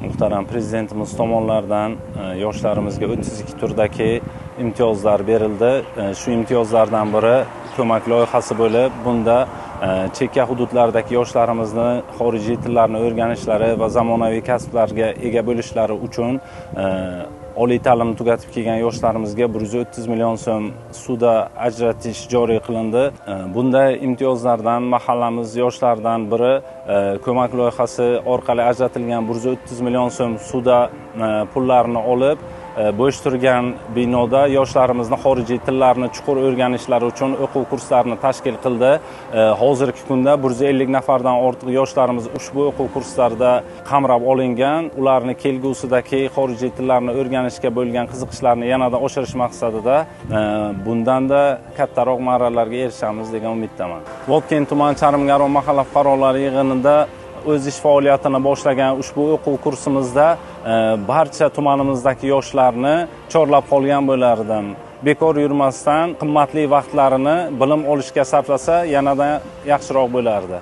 Muhtaram Prezidentimiz tomonidan yoshlarimizga 32 turdagi imtiyozlar berildi. Shu imtiyozlardan biri ko'mak loyihasi bo'lib, bunda chekka hududlardagi yoshlarimizni xorijiy tillarni o'rganishlari va zamonaviy kasblarga ega bo'lishlari uchun oliy ta'limni tugatib kelgan yoshlarimizga 130 million so'm suda ajratish joriy qilindi. Bunday imtiyozlardan mahallamiz yoshlaridan biri ko'mak loyihasi orqali ajratilgan 130 million so'm suda pullarni olib, bo'sh turgan binoda yoshlarimizni xorijiy tillarni chuqur o'rganishlari uchun o'quv kurslarini tashkil qildi. Hozirgi kunda 150 nafardan ortiq yoshlarimiz ushbu o'quv kurslarida qamrab olingan. Ularni kelgusidagi xorijiy tillarni o'rganishga bo'lgan qiziqishlarini yanada oshirish maqsadida bundanda kattaroq marralarga erishamiz degan umiddaman. Vobkent tuman Charmgarov mahalla fuqarolari yig'inida o'z ish faoliyatini boshlagan ushbu o'quv kursimizda barcha tumanimizdagi yoshlarni chorlab qolgan bo'lardim. Bekor yurmasdan qimmatli vaqtlarini bilim olishga sarflasa yanada yaxshiroq bo'lardi.